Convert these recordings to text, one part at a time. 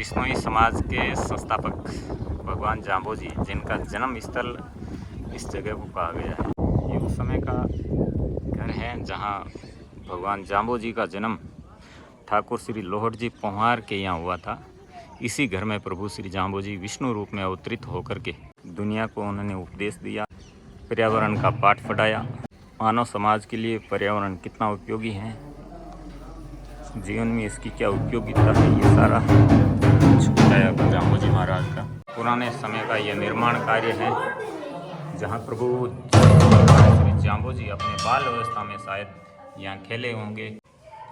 बिश्नोई समाज के संस्थापक भगवान जाम्बोजी, जिनका जन्म स्थल इस जगह को कहा गया है। ये उस समय का घर है जहाँ भगवान जाम्बोजी का जन्म ठाकुर श्री लोहड़जी पोहार के यहाँ हुआ था। इसी घर में प्रभु श्री जाम्बोजी विष्णु रूप में अवतरित होकर के दुनिया को उन्होंने उपदेश दिया, पर्यावरण का पाठ पढ़ाया। मानव समाज के लिए पर्यावरण कितना उपयोगी है, जीवन में इसकी क्या उपयोगिता है, ये सारा बताया जाम्बोजी महाराज का। पुराने समय का यह निर्माण कार्य है जहाँ प्रभु श्री जाम्बोजी अपने बाल अवस्था में शायद यहाँ खेले होंगे।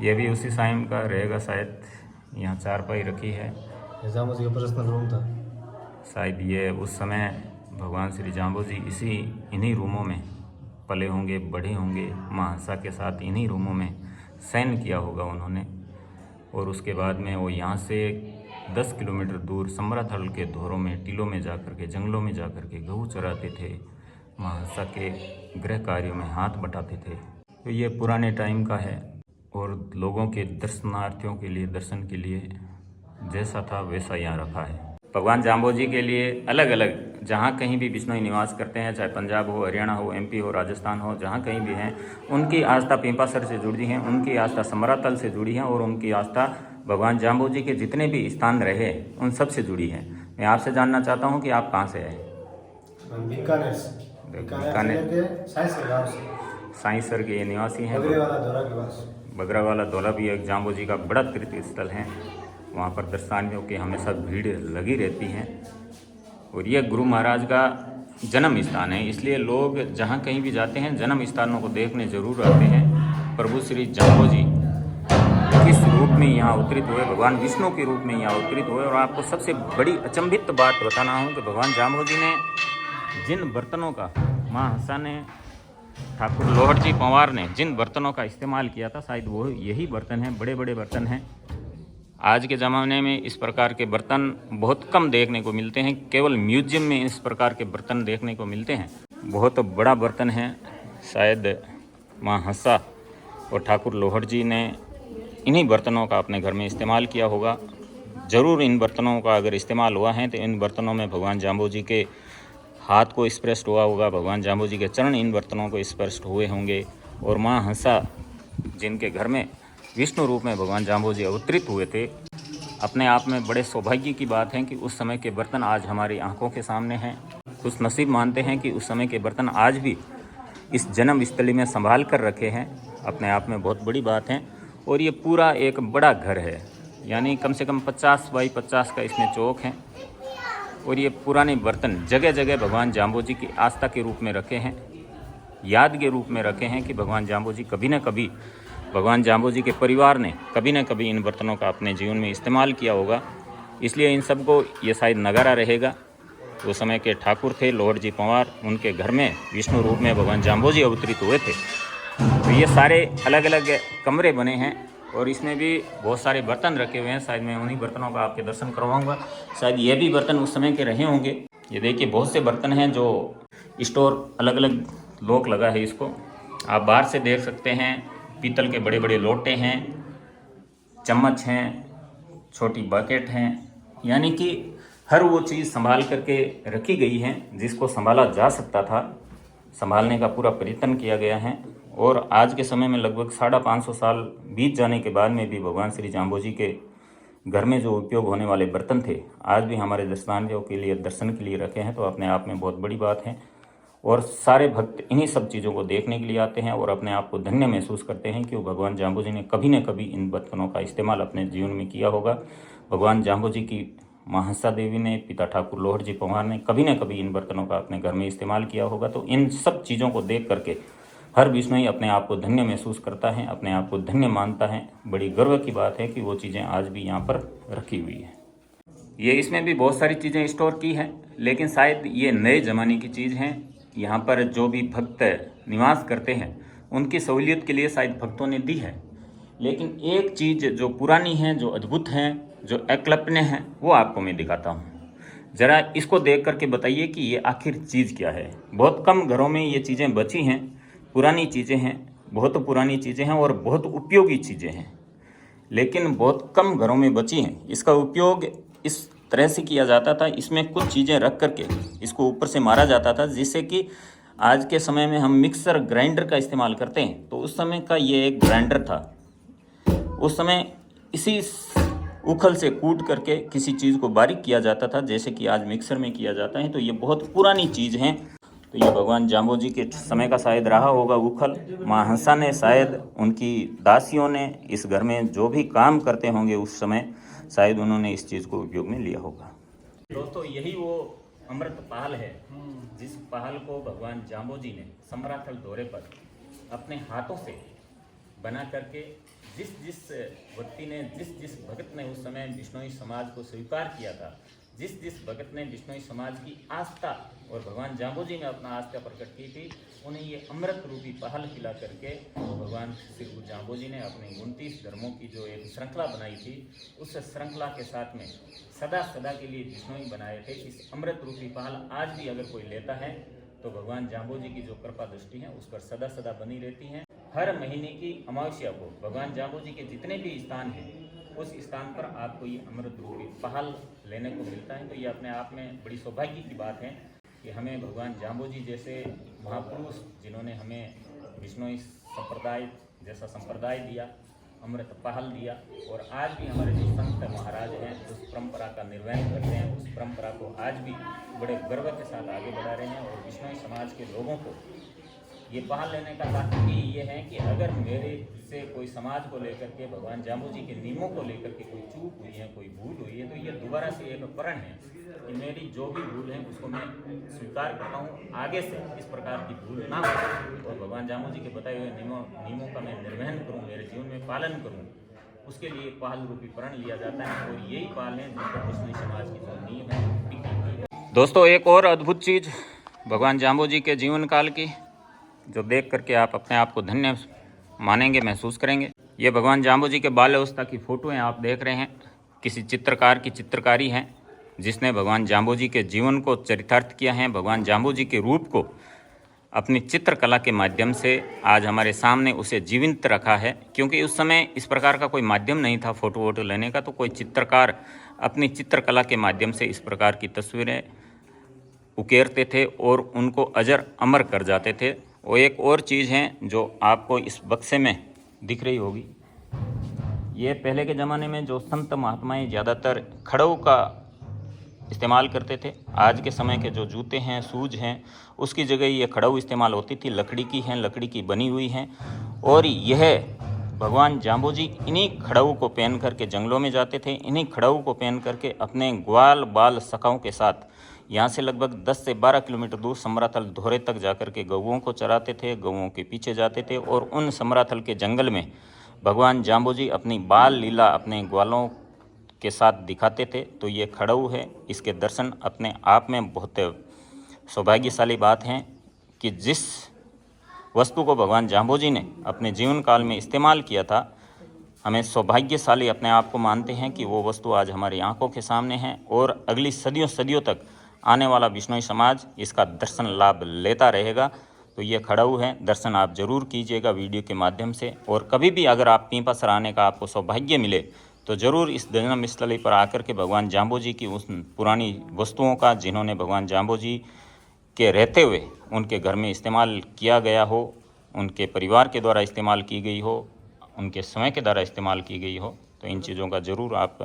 यह भी उसी टाइम का रहेगा शायद। यहाँ चारपाई रखी है, जाम्बोजी का पर्सनल रूम था शायद। ये उस समय भगवान श्री जाम्बोजी इन्हीं रूमों में पले होंगे, बढ़े होंगे। माँ हंसा के साथ इन्हीं रूमों में शयन किया होगा उन्होंने। और उसके बाद में वो यहाँ से 10 किलोमीटर दूर समराथल के धोरों में, टीलों में जाकर के, जंगलों में जाकर के गऊ चराते थे, माँ हंसा के गृह कार्यों में हाथ बटाते थे। तो ये पुराने टाइम का है और लोगों के दर्शनार्थियों के लिए, दर्शन के लिए जैसा था वैसा यहाँ रखा है। भगवान जाम्बोजी के लिए अलग अलग, जहाँ कहीं भी बिश्नोई निवास करते हैं, चाहे पंजाब हो, हरियाणा हो, एमपी हो, राजस्थान हो, जहाँ कहीं भी हैं, उनकी आस्था पिंपासर से जुड़ी है, उनकी आस्था समरातल से जुड़ी है और उनकी आस्था भगवान जाम्बोजी के जितने भी स्थान रहे उन सब से जुड़ी है। मैं आपसे जानना चाहता हूँ कि आप कहाँ से आए? बीकानेर से। बीकानेर साईसर के निवासी हैं। बगरावाला दौला भी एक जाम्बोजी का बड़ा तीर्थ स्थल है। वहाँ पर दर्शनार्थियों की हमेशा भीड़ लगी रहती है और यह गुरु महाराज का जन्म स्थान है, इसलिए लोग जहाँ कहीं भी जाते हैं जन्म स्थानों को देखने जरूर आते हैं। प्रभु श्री जाम्बोजी किस रूप में यहाँ अवतरित हुए, भगवान विष्णु के रूप में यहाँ अवतरित हुए। और आपको सबसे बड़ी अचंभित बात बताना हूँ कि भगवान जाम्बोजी ने जिन बर्तनों का, माँ हंसा ने, ठाकुर लोहड़जी पंवार ने जिन बर्तनों का इस्तेमाल किया था, शायद वो यही बर्तन हैं। बड़े बड़े बर्तन हैं। आज के ज़माने में इस प्रकार के बर्तन बहुत कम देखने को मिलते हैं। केवल म्यूजियम में इस प्रकार के बर्तन देखने को मिलते हैं। बहुत बड़ा बर्तन है, शायद माँ हंसा और ठाकुर लोहड़जी ने इन्हीं बर्तनों का अपने घर में इस्तेमाल किया होगा। ज़रूर इन बर्तनों का अगर इस्तेमाल हुआ है तो इन बर्तनों में भगवान जाम्बोजी के हाथ को स्पर्श हुआ होगा, भगवान जाम्बोजी के चरण इन बर्तनों को स्पर्श हुए होंगे। और माँ हंसा, जिनके घर में विष्णु रूप में भगवान जाम्बोजी अवतरित हुए थे, अपने आप में बड़े सौभाग्य की बात है कि उस समय के बर्तन आज हमारी आंखों के सामने हैं। खुश नसीब मानते हैं कि उस समय के बर्तन आज भी इस जन्म स्थली में संभाल कर रखे हैं। अपने आप में बहुत बड़ी बात है। और ये पूरा एक बड़ा घर है, यानी कम से कम 50 बाई 50 का इसमें चौक है। और ये पुराने बर्तन जगह जगह भगवान जाम्बोजी की आस्था के रूप में रखे हैं, याद के रूप में रखे हैं कि भगवान जाम्बोजी कभी न कभी, भगवान जाम्बोजी के परिवार ने कभी न कभी इन बर्तनों का अपने जीवन में इस्तेमाल किया होगा। इसलिए इन सबको ये शायद नगारा रहेगा। वो समय के ठाकुर थे लोहड़जी पंवार, उनके घर में विष्णु रूप में भगवान जाम्बोजी अवतरित हुए थे। तो ये सारे अलग अलग कमरे बने हैं और इसमें भी बहुत सारे बर्तन रखे हुए हैं। शायद मैं उन्हीं बर्तनों का आपके दर्शन करवाऊँगा। शायद ये भी बर्तन उस समय के रहे होंगे। ये देखिए बहुत से बर्तन हैं जो स्टोर, अलग अलग लॉक लगा है इसको, आप बाहर से देख सकते हैं। पीतल के बड़े बड़े लोटे हैं, चम्मच हैं, छोटी बकेट हैं, यानी कि हर वो चीज़ संभाल करके रखी गई है जिसको संभाला जा सकता था। संभालने का पूरा प्रयत्न किया गया है। और आज के समय में लगभग 550 साल बीत जाने के बाद में भी भगवान श्री जाम्बोजी के घर में जो उपयोग होने वाले बर्तन थे, आज भी हमारे दर्शनार्थियों के लिए, दर्शन के लिए रखे हैं। तो अपने आप में बहुत बड़ी बात है। और सारे भक्त इन्हीं सब चीज़ों को देखने के लिए आते हैं और अपने आप को धन्य महसूस करते हैं कि भगवान जाम्बोजी ने कभी न कभी इन बर्तनों का इस्तेमाल अपने जीवन में किया होगा। भगवान जाम्बोजी की माँ हंसा देवी ने, पिता ठाकुर लोहड़जी पंवार ने कभी न कभी इन बर्तनों का अपने घर में इस्तेमाल किया होगा। तो इन सब चीज़ों को देख करके हर बिश्नोई अपने आप को धन्य महसूस करता है, अपने आप को धन्य मानता है। बड़ी गर्व की बात है कि वो चीज़ें आज भी यहाँ पर रखी हुई है। ये इसमें भी बहुत सारी चीज़ें स्टोर की हैं, लेकिन शायद ये नए ज़माने की चीज़ हैं। यहाँ पर जो भी भक्त निवास करते हैं उनकी सहूलियत के लिए शायद भक्तों ने दी है। लेकिन एक चीज़ जो पुरानी है, जो अद्भुत है, जो अकल्पनीय है, वो आपको मैं दिखाता हूँ। ज़रा इसको देख करके बताइए कि ये आखिर चीज़ क्या है। बहुत कम घरों में ये चीज़ें बची हैं, पुरानी चीज़ें हैं, बहुत पुरानी चीज़ें हैं और बहुत उपयोगी चीज़ें हैं, लेकिन बहुत कम घरों में बची हैं। इसका उपयोग इस तरह से किया जाता था, इसमें कुछ चीज़ें रख करके इसको ऊपर से मारा जाता था, जिससे कि आज के समय में हम मिक्सर ग्राइंडर का इस्तेमाल करते हैं, तो उस समय का ये एक ग्राइंडर था। उस समय इसी उखल से कूट करके किसी चीज़ को बारीक किया जाता था, जैसे कि आज मिक्सर में किया जाता है। तो ये बहुत पुरानी चीज़ है। तो ये भगवान जाम्बोजी के समय का शायद रहा होगा उखल। माँ हंसा ने शायद उनकी दासियों ने इस घर में जो भी काम करते होंगे उस समय, शायद उन्होंने इस चीज़ को उपयोग में लिया होगा। दोस्तों यही वो अमृत पहाल है जिस पहाल को भगवान जाम्बोजी ने समराथल दौरे पर अपने हाथों से बना करके जिस व्यक्ति ने जिस भगत ने उस समय बिश्नोई समाज को स्वीकार किया था, जिस भगत ने बिश्नोई समाज की आस्था और भगवान जाम्बोजी में अपना आस्था प्रकट की थी, उन्हें ये अमृत रूपी पहल खिला करके भगवान श्री गुरु जाम्बोजी ने अपने 29 धर्मों की जो एक श्रृंखला बनाई थी, उस श्रृंखला के साथ में सदा के लिए बिश्नोई बनाए थे। इस अमृत रूपी पहल आज भी अगर कोई लेता है तो भगवान जाम्बोजी की जो कृपा दृष्टि है उस पर सदा बनी रहती है। हर महीने की अमावस्या को भगवान जाम्बोजी के जितने भी स्थान हैं उस स्थान पर आपको ये अमृत रूपी पहल लेने को मिलता है। तो ये अपने आप में बड़ी सौभाग्य की बात है कि हमें भगवान जाम्बोजी जैसे महापुरुष, जिन्होंने हमें बिश्नोई संप्रदाय जैसा संप्रदाय दिया, अमृत पहल दिया, और आज भी हमारे जो संत महाराज हैं उस परंपरा का निर्वहन करते हैं, उस परंपरा को आज भी बड़े गर्व के साथ आगे बढ़ा रहे हैं। और बिश्नोई समाज के लोगों को ये पहल लेने का तात्पर्य ये है कि अगर मेरे से कोई समाज को लेकर के, भगवान जाम्बोजी के नियमों को लेकर के कोई चूक हुई है, कोई भूल हुई है, तो ये दोबारा से एक प्रण है कि मेरी जो भी भूल है उसको मैं स्वीकार करता हूँ, आगे से इस प्रकार की भूल ना हो और भगवान जाम्बोजी के बताए हुए नियमों का मैं निर्वहन करूँ, मेरे जीवन में पालन करूँ। उसके लिए पहल रूपी प्रण लिया जाता है और यही पहल है जिन पर बिश्नोई समाज की जो नींव है। दोस्तों एक और अद्भुत चीज़ भगवान जाम्बोजी के जीवन काल की, जो देख करके आप अपने आप को धन्य मानेंगे, महसूस करेंगे। ये भगवान जाम्बोजी के बाल अवस्था की फ़ोटो हैं, आप देख रहे हैं। किसी चित्रकार की चित्रकारी है जिसने भगवान जाम्बोजी के जीवन को चरितार्थ किया है, भगवान जाम्बोजी के रूप को अपनी चित्रकला के माध्यम से आज हमारे सामने उसे जीवित रखा है। क्योंकि उस समय इस प्रकार का कोई माध्यम नहीं था फ़ोटो वोटो लेने का, तो कोई चित्रकार अपनी चित्रकला के माध्यम से इस प्रकार की तस्वीरें उकेरते थे और उनको अजर अमर कर जाते थे। वो एक और चीज़ है जो आपको इस बक्से में दिख रही होगी, ये पहले के ज़माने में जो संत महात्माएं ज़्यादातर खड़ऊ का इस्तेमाल करते थे। आज के समय के जो जूते हैं, शूज हैं, उसकी जगह ये खड़ऊ इस्तेमाल होती थी। लकड़ी की हैं, लकड़ी की बनी हुई हैं। और यह भगवान जाम्बोजी इन्हीं खड़ऊ को पहन करके जंगलों में जाते थे, इन्हीं खड़ऊ को पहन करके अपने ग्वाल बाल सखाओं के साथ यहाँ से लगभग 10 से 12 किलोमीटर दूर समराथल धोरे तक जाकर के गऊओं को चराते थे, गऊओं के पीछे जाते थे और उन समराथल के जंगल में भगवान जाम्बोजी अपनी बाल लीला अपने ग्वालों के साथ दिखाते थे। तो ये खड़ऊ है, इसके दर्शन अपने आप में बहुत सौभाग्यशाली बात है कि जिस वस्तु को भगवान जाम्बोजी ने अपने जीवन काल में इस्तेमाल किया था, हमें सौभाग्यशाली अपने आप को मानते हैं कि वो वस्तु आज हमारी आंखों के सामने है और अगली सदियों तक आने वाला बिश्नोई समाज इसका दर्शन लाभ लेता रहेगा। तो ये खड़ऊ है, दर्शन आप जरूर कीजिएगा वीडियो के माध्यम से। और कभी भी अगर आप पीपासर आने का आपको सौभाग्य मिले तो ज़रूर इस जन्म स्थली पर आकर के भगवान जाम्बोजी की उस पुरानी वस्तुओं का, जिन्होंने भगवान जाम्बोजी के रहते हुए उनके घर में इस्तेमाल किया गया हो, उनके परिवार के द्वारा इस्तेमाल की गई हो, उनके समय के द्वारा इस्तेमाल की गई हो, तो इन चीज़ों का ज़रूर आप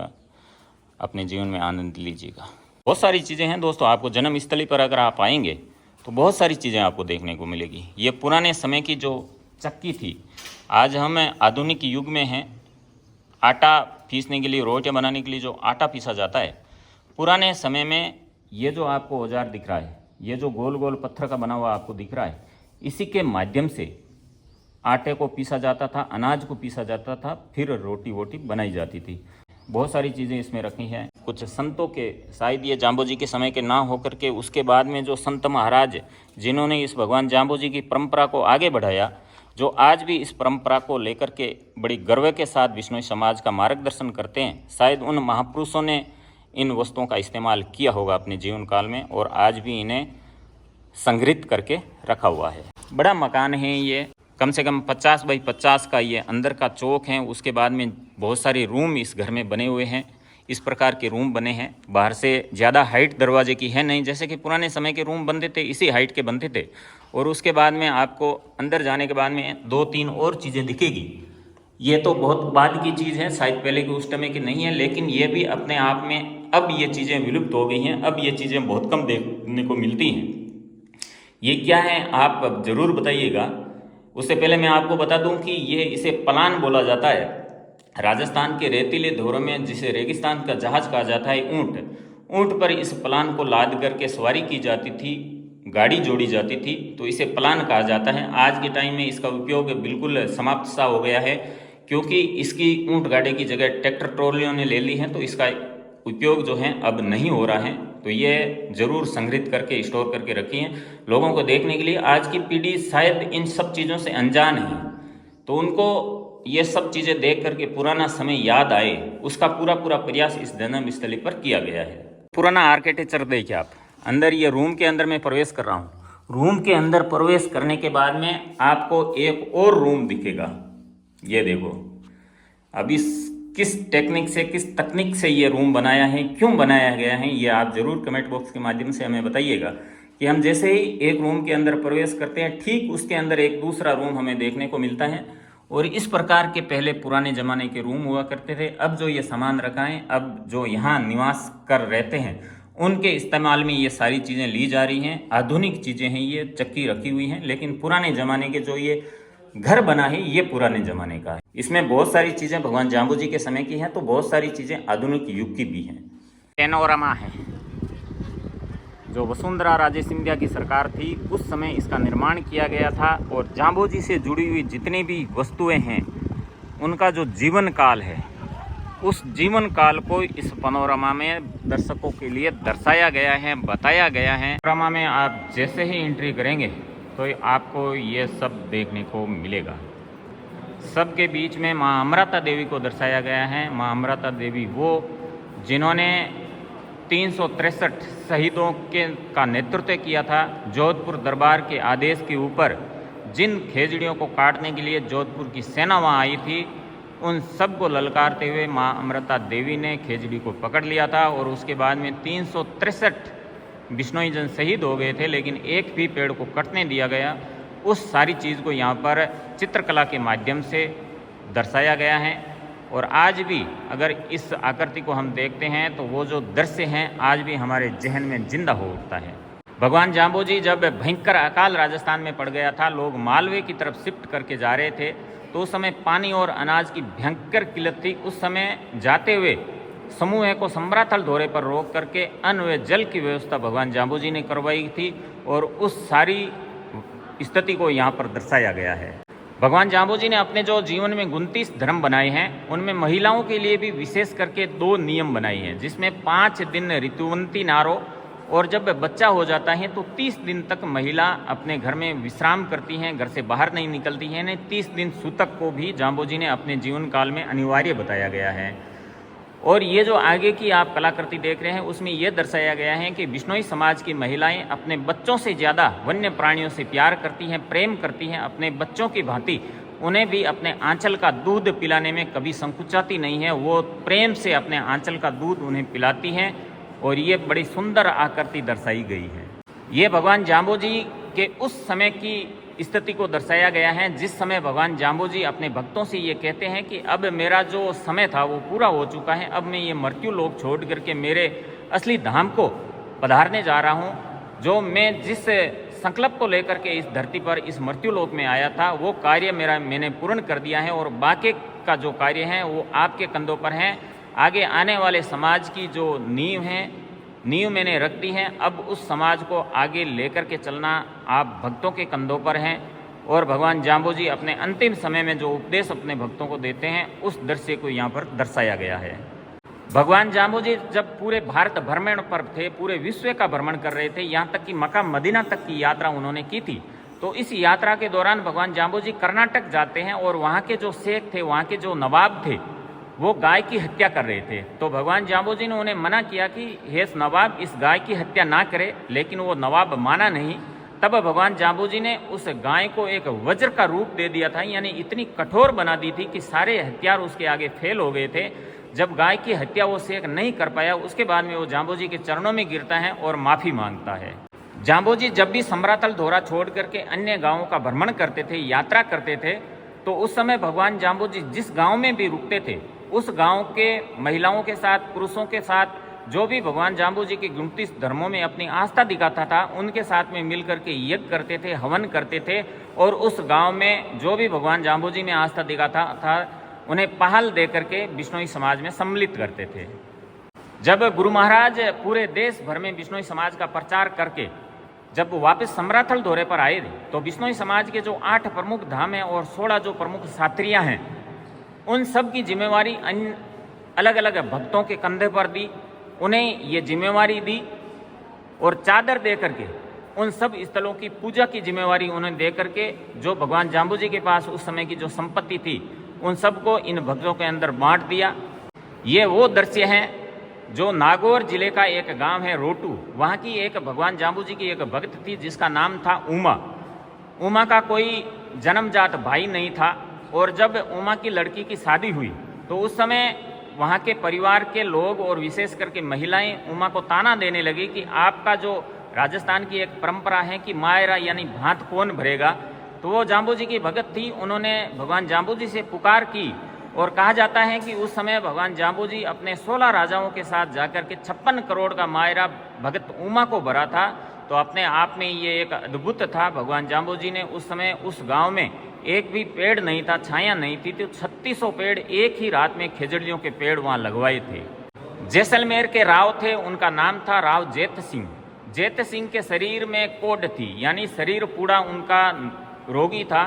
अपने जीवन में आनंद लीजिएगा। बहुत सारी चीज़ें हैं दोस्तों, आपको जन्म स्थली पर अगर आप आएंगे तो बहुत सारी चीज़ें आपको देखने को मिलेगी। ये पुराने समय की जो चक्की थी, आज हम आधुनिक युग में हैं, आटा पीसने के लिए, रोटियां बनाने के लिए जो आटा पीसा जाता है, पुराने समय में ये जो आपको औजार दिख रहा है, ये जो गोल गोल पत्थर का बना हुआ आपको दिख रहा है, इसी के माध्यम से आटे को पीसा जाता था, अनाज को पीसा जाता था, फिर रोटी वोटी बनाई जाती थी। बहुत सारी चीज़ें इसमें रखी हैं। कुछ संतों के, शायद ये जाम्बोजी के समय के ना होकर के उसके बाद में जो संत महाराज जिन्होंने इस भगवान जाम्बोजी की परंपरा को आगे बढ़ाया, जो आज भी इस परंपरा को लेकर के बड़ी गर्व के साथ बिश्नोई समाज का मार्गदर्शन करते हैं, शायद उन महापुरुषों ने इन वस्तुओं का इस्तेमाल किया होगा अपने जीवन काल में और आज भी इन्हें संग्रहित करके रखा हुआ है। बड़ा मकान है ये, कम से कम 50 बाई 50 का ये अंदर का चौक है। उसके बाद में बहुत सारे रूम इस घर में बने हुए हैं। इस प्रकार के रूम बने हैं। बाहर से ज़्यादा हाइट दरवाजे की है नहीं, जैसे कि पुराने समय के रूम बनते थे इसी हाइट के बनते थे। और उसके बाद में आपको अंदर जाने के बाद में 2-3 और चीज़ें दिखेगी। ये तो बहुत बाद की चीज़ है, शायद पहले के उस समय की नहीं है, लेकिन ये भी अपने आप में अब ये चीज़ें विलुप्त हो गई हैं। अब ये चीज़ें बहुत कम देखने को मिलती हैं। ये क्या है आप ज़रूर बताइएगा। उससे पहले मैं आपको बता दूं कि इसे पलान बोला जाता है। राजस्थान के रेतीले धोरों में जिसे रेगिस्तान का जहाज कहा जाता है, ऊंट पर इस पलान को लाद करके सवारी की जाती थी, गाड़ी जोड़ी जाती थी, तो इसे पलान कहा जाता है। आज के टाइम में इसका उपयोग बिल्कुल समाप्त सा हो गया है, क्योंकि इसकी ऊंट गाड़ी की जगह ट्रैक्टर ट्रॉलियों ने ले ली है, तो इसका उपयोग जो है अब नहीं हो रहा है। तो ये ज़रूर संग्रहित करके स्टोर करके रखी हैं लोगों को देखने के लिए। आज की पीढ़ी शायद इन सब चीज़ों से अनजान है, तो उनको ये सब चीज़ें देख करके पुराना समय याद आए, उसका पूरा प्रयास इस जन्म स्थली पर किया गया है। पुराना आर्किटेक्चर देखिए आप। अंदर ये रूम के अंदर मैं प्रवेश कर रहा हूँ। रूम के अंदर प्रवेश करने के बाद में आपको एक और रूम दिखेगा। ये देखो, अब इस किस टेक्निक से, किस तकनीक से ये रूम बनाया है, क्यों बनाया गया है, ये आप ज़रूर कमेंट बॉक्स के माध्यम से हमें बताइएगा। कि हम जैसे ही एक रूम के अंदर प्रवेश करते हैं, ठीक उसके अंदर एक दूसरा रूम हमें देखने को मिलता है। और इस प्रकार के पहले पुराने ज़माने के रूम हुआ करते थे। अब जो ये सामान रखा है, अब जो यहाँ निवास कर रहते हैं, उनके इस्तेमाल में ये सारी चीज़ें ली जा रही हैं। आधुनिक चीज़ें हैं, ये चक्की रखी हुई हैं, लेकिन पुराने ज़माने के जो ये घर बना है, ये पुराने ज़माने का है। इसमें बहुत सारी चीज़ें भगवान जाम्बू जी के समय की हैं, तो बहुत सारी चीज़ें आधुनिक युग की भी हैं। पैनोरामा है, जो वसुंधरा राजे सिंधिया की सरकार थी, उस समय इसका निर्माण किया गया था। और जाम्बू जी से जुड़ी हुई जितनी भी वस्तुएं हैं, उनका जो जीवन काल है, उस जीवन काल को इस पैनोरामा में दर्शकों के लिए दर्शाया गया है, बताया गया है। पैनोरामा में आप जैसे ही एंट्री करेंगे तो आपको ये सब देखने को मिलेगा। सबके बीच में माँ अमृता देवी को दर्शाया गया है। माँ अमृता देवी वो जिन्होंने 363 शहीदों का नेतृत्व किया था। जोधपुर दरबार के आदेश के ऊपर जिन खेजड़ियों को काटने के लिए जोधपुर की सेना वहाँ आई थी, उन सब को ललकारते हुए माँ अमृता देवी ने खेजड़ी को पकड़ लिया था। और उसके बाद में 363 बिश्नोई जन शहीद हो गए थे, लेकिन एक भी पेड़ को कटने दिया गया। उस सारी चीज़ को यहाँ पर चित्रकला के माध्यम से दर्शाया गया है। और आज भी अगर इस आकृति को हम देखते हैं, तो वो जो दृश्य हैं आज भी हमारे जहन में जिंदा हो उठता है। भगवान जाम्बू जी जब भयंकर अकाल राजस्थान में पड़ गया था, लोग मालवे की तरफ शिफ्ट करके जा रहे थे, तो उस समय पानी और अनाज की भयंकर किल्लत थी। उस समय जाते हुए समूह को समराथल दौरे पर रोक करके अन्न व जल की व्यवस्था भगवान जाम्बू जी ने करवाई थी। और उस सारी स्थिति को यहाँ पर दर्शाया गया है। भगवान जाम्बू जी ने अपने जो जीवन में 29 धर्म बनाए हैं, उनमें महिलाओं के लिए भी विशेष करके 2 नियम बनाए हैं, जिसमें 5 दिन ऋतुवंती नारो, और जब बच्चा हो जाता है तो 30 दिन तक महिला अपने घर में विश्राम करती हैं, घर से बाहर नहीं निकलती हैं। 30 दिन सूतक को भी जाम्बू जी ने अपने जीवन काल में अनिवार्य बताया गया है। और ये जो आगे की आप कलाकृति देख रहे हैं, उसमें यह दर्शाया गया है कि बिश्नोई समाज की महिलाएं अपने बच्चों से ज़्यादा वन्य प्राणियों से प्यार करती हैं, प्रेम करती हैं। अपने बच्चों की भांति उन्हें भी अपने आंचल का दूध पिलाने में कभी संकुचाती नहीं है। वो प्रेम से अपने आंचल का दूध उन्हें पिलाती हैं। और ये बड़ी सुंदर आकृति दर्शाई गई है। ये भगवान जाम्बू जी के उस समय की स्थिति को दर्शाया गया है, जिस समय भगवान जाम्बू जी अपने भक्तों से ये कहते हैं कि अब मेरा जो समय था वो पूरा हो चुका है, अब मैं ये मृत्यु लोक छोड़ करके मेरे असली धाम को पधारने जा रहा हूँ। जो मैं जिस संकल्प को लेकर के इस धरती पर, इस मृत्यु लोक में आया था, वो कार्य मैंने पूर्ण कर दिया है। और बाकी का जो कार्य है वो आपके कंधों पर है। आगे आने वाले समाज की जो नींव मैंने रख दी है। अब उस समाज को आगे लेकर के चलना आप भक्तों के कंधों पर है। और भगवान जाम्बू जी अपने अंतिम समय में जो उपदेश अपने भक्तों को देते हैं, उस दृश्य को यहाँ पर दर्शाया गया है। भगवान जाम्बू जी जब पूरे भारत भ्रमण पर थे, पूरे विश्व का भ्रमण कर रहे थे, यहाँ तक कि मक्का मदीना तक की यात्रा उन्होंने की थी। तो इस यात्रा के दौरान भगवान जाम्बू जी कर्नाटक जाते हैं, और वहाँ के जो शेख थे, वहाँ के जो नवाब थे, वो गाय की हत्या कर रहे थे। तो भगवान जाम्बू जी ने उन्हें मना किया कि हे नवाब, इस गाय की हत्या ना करे, लेकिन वो नवाब माना नहीं। तब भगवान जाम्बू जी ने उस गाय को एक वज्र का रूप दे दिया था, यानी इतनी कठोर बना दी थी कि सारे हथियार उसके आगे फेल हो गए थे। जब गाय की हत्या वो शेख नहीं कर पाया, उसके बाद में वो जाम्बोजी के चरणों में गिरता है और माफ़ी मांगता है। जाम्बोजी जब भी समरातल धोरा छोड़ करके अन्य गांवों का भ्रमण करते थे, यात्रा करते थे, तो उस समय भगवान जाम्बोजी जिस गांव में भी रुकते थे, उस गांव के महिलाओं के साथ, पुरुषों के साथ, जो भी भगवान जाम्बोजी के 29 धर्मों में अपनी आस्था दिखाता था, उनके साथ में मिल करके यज्ञ करते थे, हवन करते थे, और उस गांव में जो भी भगवान जाम्बोजी में आस्था दिखाता था उन्हें पहल दे करके बिश्नोई समाज में सम्मिलित करते थे। जब गुरु महाराज पूरे देश भर में बिश्नोई समाज का प्रचार करके जब वापस समराथल दौरे पर आए तो बिश्नोई समाज के जो 8 प्रमुख धाम हैं और 16 जो प्रमुख क्षत्रियाँ हैं, उन सब की जिम्मेवारी अलग अलग भक्तों के कंधे पर दी। उन्हें ये जिम्मेवारी दी और चादर दे करके उन सब स्थलों की पूजा की जिम्मेवारी उन्हें दे करके जो भगवान जाम्बोजी के पास उस समय की जो संपत्ति थी उन सबको इन भक्तों के अंदर बांट दिया। ये वो दृश्य हैं जो नागौर जिले का एक गांव है रोटू, वहाँ की एक भगवान जाम्बोजी की एक भक्त थी जिसका नाम था उमा। उमा का कोई जन्मजात भाई नहीं था, और जब उमा की लड़की की शादी हुई तो उस समय वहाँ के परिवार के लोग और विशेष करके महिलाएं उमा को ताना देने लगी कि आपका जो राजस्थान की एक परंपरा है कि मायरा यानी भात कौन भरेगा। तो वो जाम्बोजी की भगत थी, उन्होंने भगवान जाम्बोजी से पुकार की, और कहा जाता है कि उस समय भगवान जाम्बोजी अपने 16 राजाओं के साथ जाकर के 56 करोड़ का मायरा भगत उमा को भरा था। तो अपने आप में ये एक अद्भुत था। भगवान जाम्बोजी ने उस समय उस गांव में एक भी पेड़ नहीं था, छाया नहीं थी, तो 3600 पेड़ एक ही रात में खिजड़ियों के पेड़ वहाँ लगवाए थे। जैसलमेर के राव थे, उनका नाम था राव जेत सिंह। जेत सिंह के शरीर में कोढ़ थी, यानी शरीर पूरा उनका रोगी था।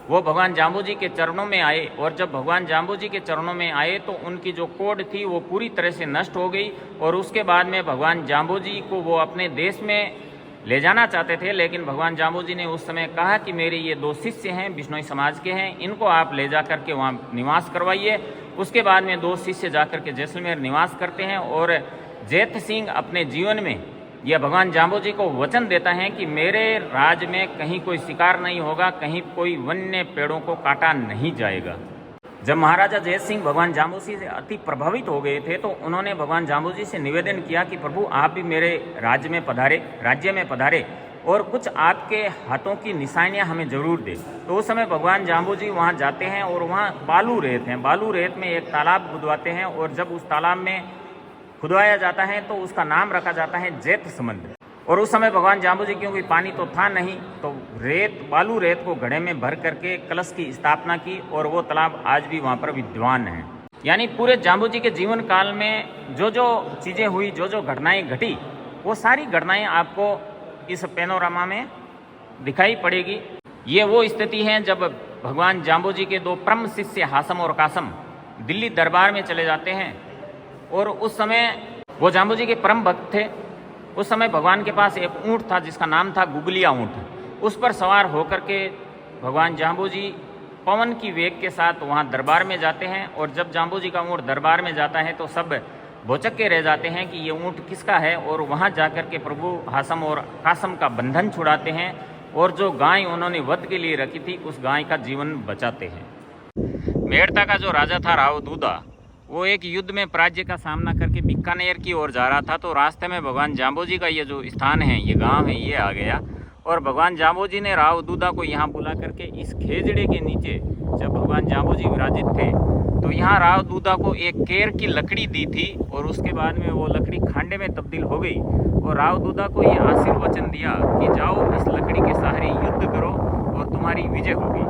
वो भगवान जाम्बोजी के चरणों में आए, और जब भगवान जाम्बोजी के चरणों में आए तो उनकी जो कोढ़ थी वो पूरी तरह से नष्ट हो गई। और उसके बाद में भगवान जाम्बोजी को वो अपने देश में ले जाना चाहते थे, लेकिन भगवान जाम्बोजी ने उस समय कहा कि मेरे ये 2 शिष्य हैं, बिश्नोई समाज के हैं, इनको आप ले जा करके वहाँ निवास करवाइए। उसके बाद में 2 शिष्य जा करके जैसलमेर निवास करते हैं, और जेत सिंह अपने जीवन में यह भगवान जाम्बोजी को वचन देता है कि मेरे राज्य में कहीं कोई शिकार नहीं होगा, कहीं कोई वन्य पेड़ों को काटा नहीं जाएगा। जब महाराजा जय सिंह भगवान जाम्बोजी से अति प्रभावित हो गए थे तो उन्होंने भगवान जाम्बोजी से निवेदन किया कि प्रभु आप भी मेरे राज्य में पधारे और कुछ आपके हाथों की निशानियां हमें जरूर दे। तो उस समय भगवान जाम्बोजी वहाँ जाते हैं और वहाँ बालू रेत हैं, बालू रेत में एक तालाब खुदवाते हैं, और जब उस तालाब में खुदवाया जाता है तो उसका नाम रखा जाता है जैत समुद्र। और उस समय भगवान जाम्बोजी क्योंकि पानी तो था नहीं, तो बालू रेत को घड़े में भर करके कलश की स्थापना की, और वो तालाब आज भी वहाँ पर विद्यमान है। यानी पूरे जाम्बोजी के जीवन काल में जो जो चीज़ें हुई, जो जो घटनाएं घटी, वो सारी घटनाएं आपको इस पैनोरामा में दिखाई पड़ेगी। ये वो स्थिति है जब भगवान जाम्बोजी के 2 परम शिष्य हासम और कासम दिल्ली दरबार में चले जाते हैं, और उस समय वो जाम्बोजी के परम भक्त थे। उस समय भगवान के पास एक ऊँट था जिसका नाम था गुगलिया ऊँट। उस पर सवार होकर के भगवान जाम्बोजी पवन की वेग के साथ वहाँ दरबार में जाते हैं, और जब जाम्बोजी का ऊँट दरबार में जाता है तो सब भौचक के रह जाते हैं कि ये ऊँट किसका है, और वहाँ जाकर के प्रभु हासम और कासम का बंधन छुड़ाते हैं, और जो गाय उन्होंने वध के लिए रखी थी उस गाय का जीवन बचाते हैं। मेड़ता का जो राजा था राव दूदा, वो एक युद्ध में पराजय का सामना करके बीकानेर की ओर जा रहा था। तो रास्ते में भगवान जाम्बोजी का ये जो स्थान है, ये गांव है, ये आ गया, और भगवान जाम्बोजी ने राव दूदा को यहाँ बुला करके इस खेजड़े के नीचे जब भगवान जाम्बोजी विराजित थे तो यहाँ राव दूदा को एक केर की लकड़ी दी थी, और उसके बाद में वो लकड़ी खांडे में तब्दील हो गई, और राव दूदा को ये आशीर्वचन दिया कि जाओ इस लकड़ी के सहारे युद्ध करो और तुम्हारी विजय होगी।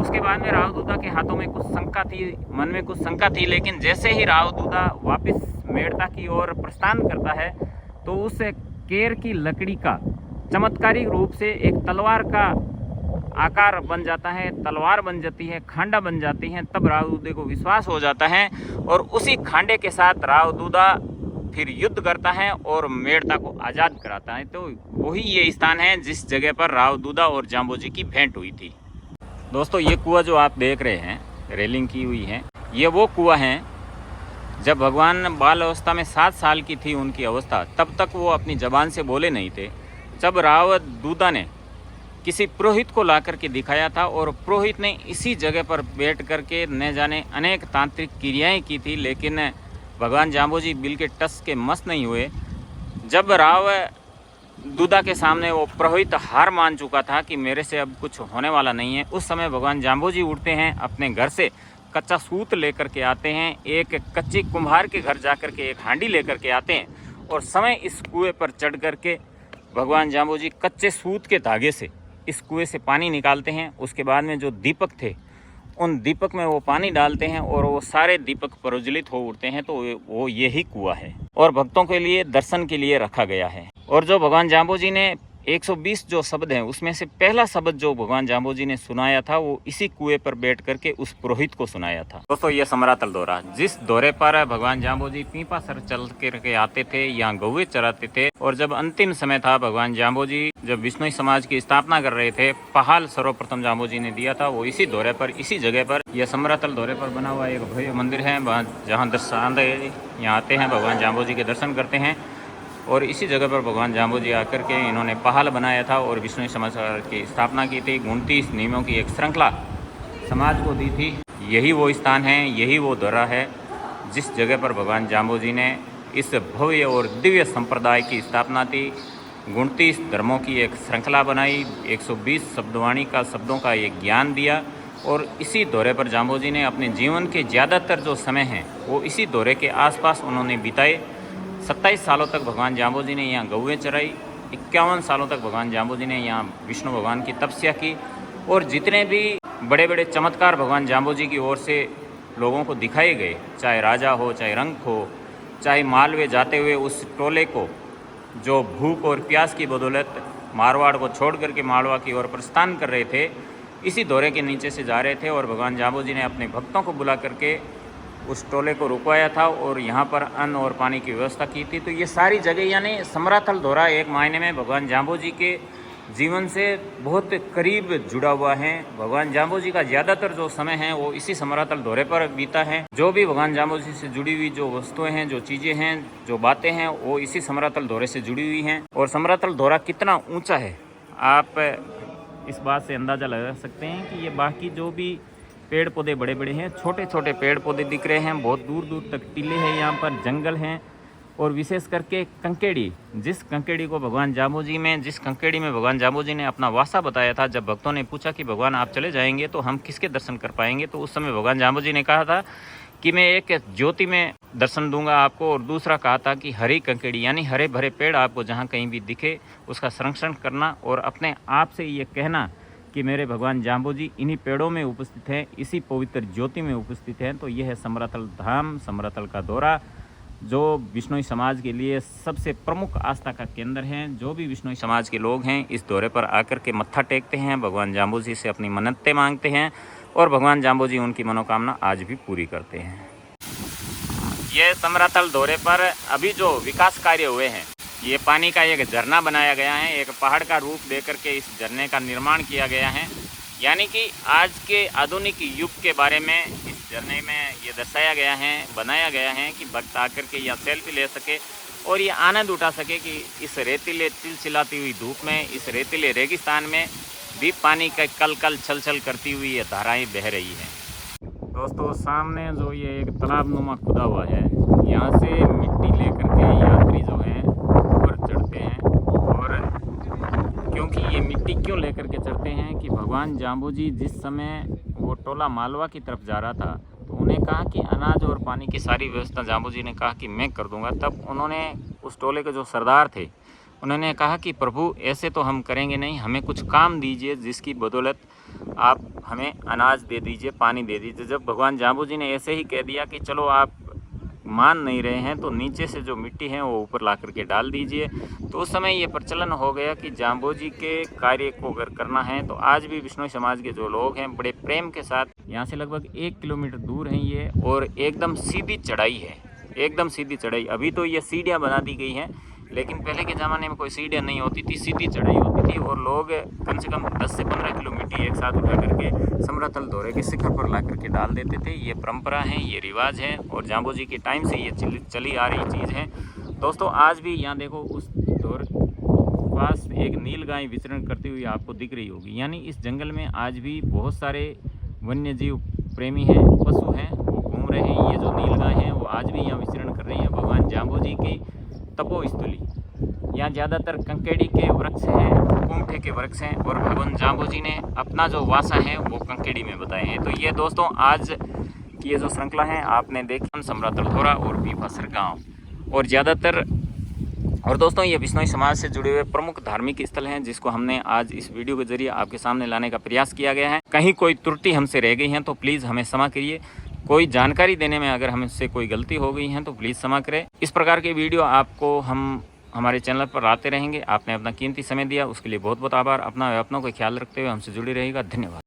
उसके बाद में राव दूदा के हाथों में कुछ शंका थी, मन में कुछ शंका थी, लेकिन जैसे ही राव दूदा वापस मेड़ता की ओर प्रस्थान करता है तो उस केर की लकड़ी का चमत्कारिक रूप से एक तलवार का आकार बन जाता है, तलवार बन जाती है, खांडा बन जाती है। तब राव दूदे को विश्वास हो जाता है, और उसी खांडे के साथ राव दूदा फिर युद्ध करता है और मेड़ता को आज़ाद कराता है। तो वही ये स्थान है जिस जगह पर राव दूदा और जाम्बोजी की भेंट हुई थी। दोस्तों, ये कुआं जो आप देख रहे हैं, रेलिंग की हुई है, ये वो कुआं है जब भगवान बाल अवस्था में 7 साल की थी उनकी अवस्था, तब तक वो अपनी ज़बान से बोले नहीं थे। जब राव दूदा ने किसी पुरोहित को ला करके दिखाया था, और पुरोहित ने इसी जगह पर बैठ करके न जाने अनेक तांत्रिक क्रियाएं की थी, लेकिन भगवान जाम्बोजी बिल के टस के मस नहीं हुए। जब राव दूधा के सामने वो पुरोहित हार मान चुका था कि मेरे से अब कुछ होने वाला नहीं है, उस समय भगवान जाम्बोजी उठते हैं, अपने घर से कच्चा सूत लेकर के आते हैं, एक कच्चे कुम्हार के घर जाकर के एक हांडी लेकर के आते हैं और समय इस कुएं पर चढ़ करके भगवान जाम्बोजी कच्चे सूत के धागे से इस कुएं से पानी निकालते हैं। उसके बाद में जो दीपक थे उन दीपक में वो पानी डालते हैं और वो सारे दीपक प्रज्वलित हो उठते हैं। तो वो यही कुआं है और भक्तों के लिए दर्शन के लिए रखा गया है। और जो भगवान जाम्बोजी ने 120 जो शब्द हैं उसमें से पहला शब्द जो भगवान जाम्बोजी ने सुनाया था वो इसी कुएं पर बैठ करके उस पुरोहित को सुनाया था। दोस्तों ये समरातल दौरा, जिस दौरे पर भगवान जाम्बोजी पीपा सर चल करके आते थे, यहाँ गौवे चराते थे और जब अंतिम समय था भगवान जाम्बोजी जब विश्नोई समाज की स्थापना कर रहे थे, पहाल सर्वप्रथम जाम्बोजी ने दिया था, वो इसी दौरे पर इसी जगह पर यह समरातल दौरे पर बना हुआ एक भव्य मंदिर है जहाँ दर्शन यहाँ आते हैं, भगवान जाम्बोजी के दर्शन करते हैं। और इसी जगह पर भगवान जाम्बोजी आकर के इन्होंने पहाल बनाया था और विष्णु समाज की स्थापना की थी। 29 नियमों की एक श्रृंखला समाज को दी थी। यही वो स्थान है, यही वो दौरा है जिस जगह पर भगवान जाम्बोजी ने इस भव्य और दिव्य संप्रदाय की स्थापना थी। 29 धर्मों की एक श्रृंखला बनाई, 120 शब्दवाणी का शब्दों का एक ज्ञान दिया और इसी दौरे पर जाम्बोजी ने अपने जीवन के ज़्यादातर जो समय हैं वो इसी दौरे के आसपास उन्होंने बिताए। 27 सालों तक भगवान जाम्बोजी ने यहाँ गौवें चराई, 51 सालों तक भगवान जाम्बोजी ने यहाँ विष्णु भगवान की तपस्या की और जितने भी बड़े बड़े चमत्कार भगवान जाम्बोजी की ओर से लोगों को दिखाए गए, चाहे राजा हो, चाहे रंग हो, चाहे मालवे जाते हुए उस टोले को जो भूख और प्यास की बदौलत मारवाड़ को छोड़ करके मालवा की ओर प्रस्थान कर रहे थे, इसी दौरे के नीचे से जा रहे थे और भगवान जाम्बोजी ने अपने भक्तों को बुला करके उस टोले को रुकवाया था और यहाँ पर अन्न और पानी की व्यवस्था की थी। तो ये सारी जगह यानी समरातल दौरा एक मायने में भगवान जाम्बोजी के जीवन से बहुत करीब जुड़ा हुआ है। भगवान जाम्बोजी का ज़्यादातर जो समय है वो इसी समरातल दौरे पर बीता है। जो भी भगवान जाम्बोजी से जुड़ी हुई जो वस्तुएं हैं, जो चीज़ें हैं, जो बातें हैं, वो इसी समरातल दौरे से जुड़ी हुई हैं। और समरातल दौरा कितना ऊँचा है आप इस बात से अंदाज़ा लगा सकते हैं कि ये बाकी जो भी पेड़ पौधे बड़े बड़े हैं, छोटे छोटे पेड़ पौधे दिख रहे हैं, बहुत दूर दूर तक टीले हैं, यहाँ पर जंगल हैं और विशेष करके कंकेड़ी, जिस कंकेड़ी को भगवान जाम्बोजी में जिस कंकेड़ी में भगवान जाम्बोजी ने अपना वासा बताया था। जब भक्तों ने पूछा कि भगवान आप चले जाएंगे तो हम किसके दर्शन कर पाएंगे, तो उस समय भगवान जाम्बोजी ने कहा था कि मैं एक ज्योति में दर्शन दूंगा आपको और दूसरा कहा था कि हरी कंकेड़ी यानी हरे भरे पेड़ आपको जहाँ कहीं भी दिखे उसका संरक्षण करना और अपने आप से ये कहना कि मेरे भगवान जाम्बोजी इन्हीं पेड़ों में उपस्थित हैं, इसी पवित्र ज्योति में उपस्थित हैं। तो यह है समरातल धाम, समरातल का दौरा, जो विष्णोई समाज के लिए सबसे प्रमुख आस्था का केंद्र है। जो भी विष्णोई समाज के लोग हैं इस दौरे पर आकर के मत्था टेकते हैं, भगवान जाम्बोजी से अपनी मन्नतें मांगते हैं और भगवान जाम्बोजी उनकी मनोकामना आज भी पूरी करते हैं। ये समरातल दौरे पर अभी जो विकास कार्य हुए हैं, ये पानी का एक झरना बनाया गया है, एक पहाड़ का रूप देकर के इस झरने का निर्माण किया गया है। यानी कि आज के आधुनिक युग के बारे में इस झरने में ये दर्शाया गया है, बनाया गया है कि भक्त आकर के यहाँ सेल्फी ले सके और ये आनंद उठा सके कि इस रेतीले चिलचिलाती हुई धूप में, इस रेतीले रेगिस्तान में भी पानी का कल कल छल छल करती हुई ये धाराएँ बह रही हैं। दोस्तों सामने जो ये एक तालाब नुमा खुदा हुआ है, यहाँ से मिट्टी लेकर के यात्री जो हैं ऊपर चढ़ते हैं। और क्योंकि ये मिट्टी क्यों लेकर के चढ़ते हैं कि भगवान जाम्बोजी जिस समय वो टोला मालवा की तरफ जा रहा था तो उन्हें कहा कि अनाज और पानी की सारी व्यवस्था जाम्बोजी ने कहा कि मैं कर दूंगा। तब उन्होंने उस टोले के जो सरदार थे उन्होंने कहा कि प्रभु ऐसे तो हम करेंगे नहीं, हमें कुछ काम दीजिए जिसकी बदौलत आप हमें अनाज दे दीजिए, पानी दे दीजिए। जब भगवान जाम्बोजी ने ऐसे ही कह दिया कि चलो आप मान नहीं रहे हैं तो नीचे से जो मिट्टी है वो ऊपर ला करके डाल दीजिए। तो उस समय ये प्रचलन हो गया कि जाम्बोजी के कार्य को अगर करना है तो आज भी विष्णु समाज के जो लोग हैं बड़े प्रेम के साथ, यहाँ से लगभग 1 किलोमीटर दूर है ये और एकदम सीधी चढ़ाई है, एकदम सीधी चढ़ाई। अभी तो ये सीढ़ियाँ बना दी गई हैं, लेकिन पहले के ज़माने में कोई सीढ़ियाँ नहीं होती थी, सीधी चढ़ाई होती थी और लोग कम से कम 10 से 15 किलो मिट्टी एक साथ उठा करके समरातल दौरे के शिखर पर ला करके डाल देते थे। ये परंपरा है, ये रिवाज है और जाम्बोजी के टाइम से ये चली आ रही चीज़ है। दोस्तों आज भी यहाँ देखो उस दौर पास एक नील गाय विचरण करती हुई आपको दिख रही होगी। यानी इस जंगल में आज भी बहुत सारे वन्य जीव प्रेमी हैं, पशु हैं, वो घूम रहे हैं। ये जो नीलगाय हैं वो आज भी यहाँ विचरण कर रही हैं। भगवान जाम्बू की तपोस्थली, यहाँ ज़्यादातर कंकेड़ी के वृक्ष हैं, कुमठे के वृक्ष हैं और भगवान जाम्बू जी ने अपना जो वासा है वो कंकेड़ी में बताए हैं। तो ये दोस्तों आज की ये जो श्रृंखला है आपने देखी, सम्राट तलथौरा और पीपासर गाँव और ज़्यादातर। और दोस्तों ये बिश्नोई समाज से जुड़े हुए प्रमुख धार्मिक स्थल हैं जिसको हमने आज इस वीडियो के जरिए आपके सामने लाने का प्रयास किया गया है। कहीं कोई त्रुटि हमसे रह गई है तो प्लीज़ हमें क्षमा करिए। कोई जानकारी देने में अगर हमसे कोई गलती हो गई है तो प्लीज़ क्षमा करें। इस प्रकार के वीडियो आपको हम हमारे चैनल पर आते रहेंगे। आपने अपना कीमती समय दिया उसके लिए बहुत बहुत आभार। अपना व अपनों का ख्याल रखते हुए हमसे जुड़े रहेगा। धन्यवाद।